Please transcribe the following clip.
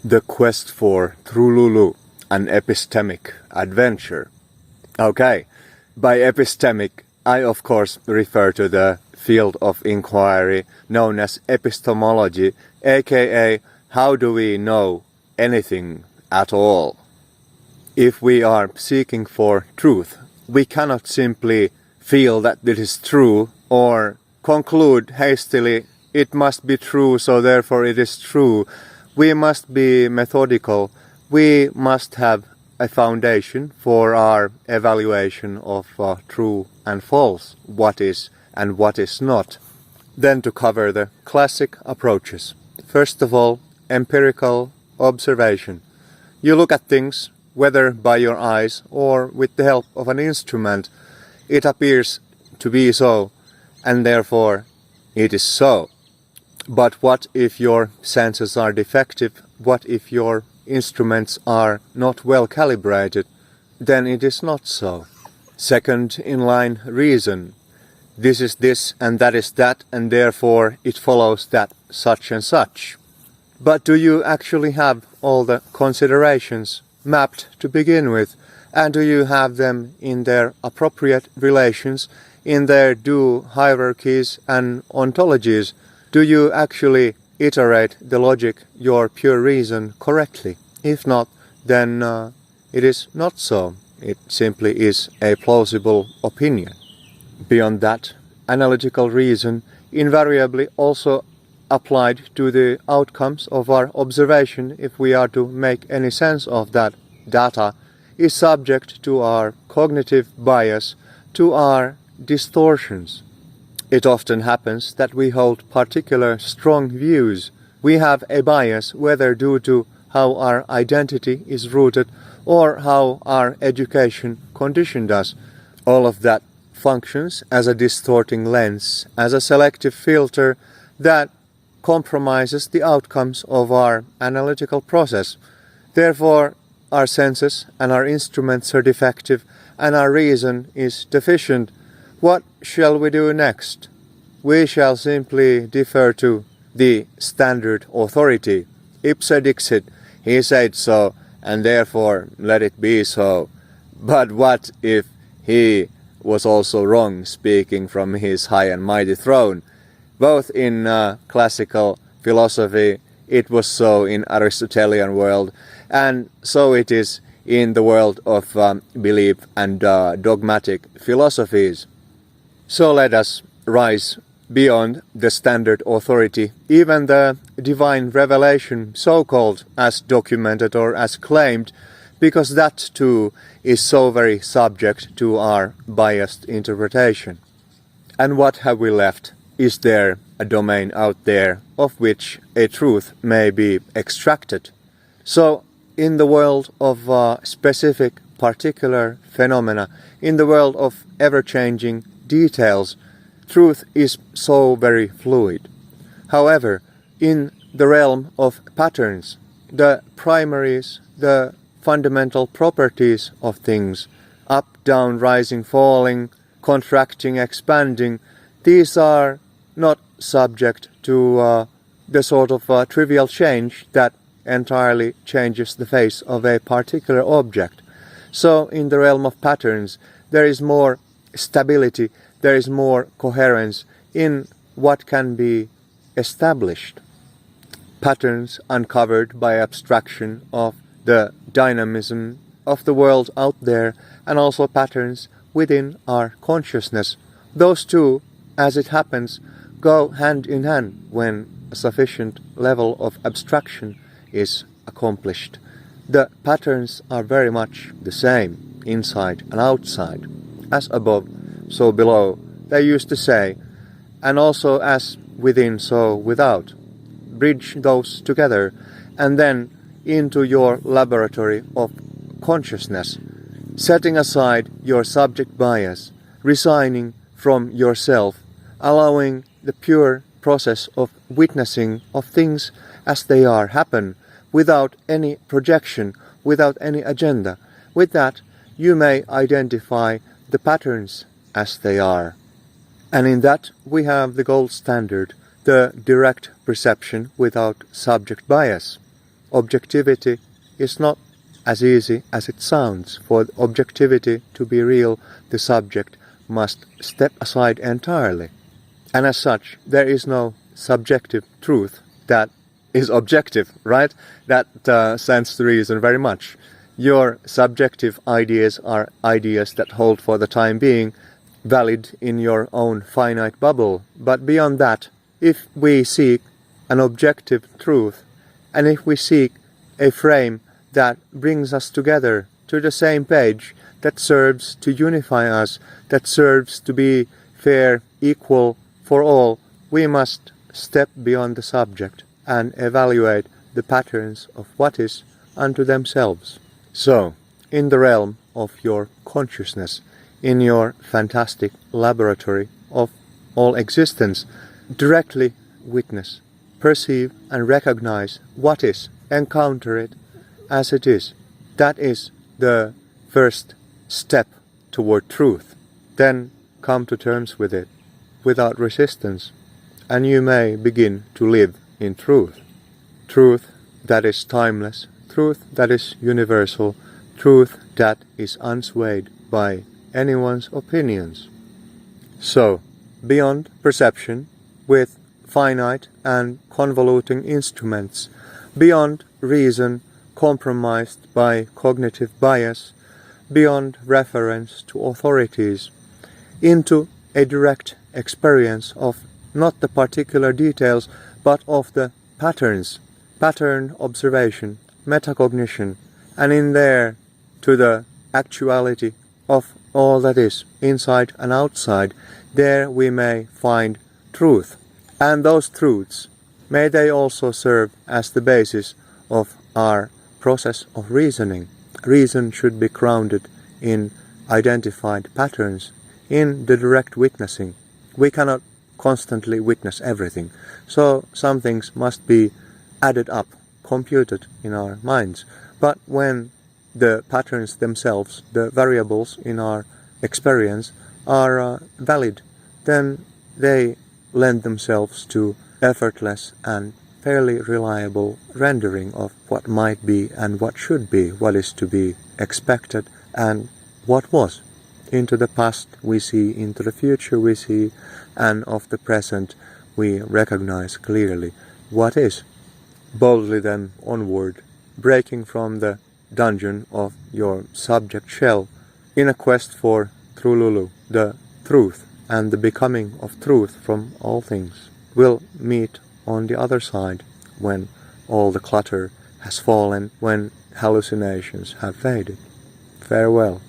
The quest for Trululu, an epistemic adventure. Okay, by epistemic I of course refer to the field of inquiry known as epistemology, aka how do we know anything at all? If we are seeking for truth, we cannot simply feel that it is true or conclude hastily it must be true so therefore it is true. We must be methodical. We must have a foundation for our evaluation of true and false, what is and what is not. Then to cover the classic approaches. First of all, empirical observation. You look at things, whether by your eyes or with the help of an instrument. It appears to be so, and therefore it is so. But what if your senses are defective? What if your instruments are not well calibrated? Then it is not so. Second in line, reason. This is this and that is that, and therefore it follows that such and such. But do you actually have all the considerations mapped to begin with? And do you have them in their appropriate relations, in their due hierarchies and ontologies? Do you actually iterate the logic, your pure reason, correctly? If not, then it is not so. It simply is a plausible opinion. Beyond that, analytical reason invariably also applied to the outcomes of our observation, if we are to make any sense of that data, is subject to our cognitive bias, to our distortions. It often happens that we hold particular strong views. We have a bias, whether due to how our identity is rooted or how our education conditioned us. All of that functions as a distorting lens, as a selective filter that compromises the outcomes of our analytical process. Therefore, our senses and our instruments are defective and our reason is deficient. What shall we do next? We shall simply defer to the standard authority. Ipse dixit, he said so, and therefore let it be so. But what if he was also wrong, speaking from his high and mighty throne? Both in classical philosophy, it was so in Aristotelian world, and so it is in the world of belief and dogmatic philosophies. So let us rise beyond the standard authority, even the divine revelation, so-called, as documented or as claimed, because that too is so very subject to our biased interpretation. And what have we left? Is there a domain out there of which a truth may be extracted? So, in the world of specific particular phenomena, in the world of ever-changing details, truth is so very fluid. However, in the realm of patterns, the primaries, the fundamental properties of things, up, down, rising, falling, contracting, expanding, these are not subject to the sort of trivial change that entirely changes the face of a particular object. So in the realm of patterns, there is more stability, there is more coherence in what can be established. Patterns uncovered by abstraction of the dynamism of the world out there, and also patterns within our consciousness. Those two, as it happens, go hand in hand when a sufficient level of abstraction is accomplished. The patterns are very much the same, inside and outside. As above, so below, they used to say, and also as within, so without. Bridge those together, and then into your laboratory of consciousness, setting aside your subject bias, resigning from yourself, allowing the pure process of witnessing of things as they are happen, without any projection, without any agenda. With that, you may identify the patterns as they are. And in that we have the gold standard, the direct perception without subject bias. objectivity is not as easy as it sounds. For objectivity to be real, the subject must step aside entirely. And as such, there is no subjective truth that is objective, right? That stands to reason very much. Your subjective ideas are ideas that hold for the time being valid in your own finite bubble. But beyond that, if we seek an objective truth, and if we seek a frame that brings us together to the same page, that serves to unify us, that serves to be fair, equal for all, we must step beyond the subject and evaluate the patterns of what is unto themselves. So, in the realm of your consciousness, in your fantastic laboratory of all existence, directly witness, perceive and recognize what is, encounter it as it is. That is the first step toward truth. Then come to terms with it without resistance, and you may begin to live in truth. Truth that is timeless, truth that is universal, truth that is unswayed by anyone's opinions. So, beyond perception, with finite and convoluting instruments, beyond reason compromised by cognitive bias, beyond reference to authorities, into a direct experience of not the particular details, but of the patterns, pattern observation, metacognition, and in there to the actuality of all that is inside and outside, there we may find truth. And those truths, may they also serve as the basis of our process of reasoning. Reason should be grounded in identified patterns, in the direct witnessing. We cannot constantly witness everything, so some things must be added up, computed in our minds. But when the patterns themselves, the variables in our experience, are valid, then they lend themselves to effortless and fairly reliable rendering of what might be and what should be, what is to be expected and what was. Into the past we see, into the future we see, and of the present we recognize clearly what is. Boldly then onward, breaking from the dungeon of your subject shell in a quest for Trululu, the truth and the becoming of truth from all things. We'll meet on the other side when all the clutter has fallen, when hallucinations have faded. Farewell.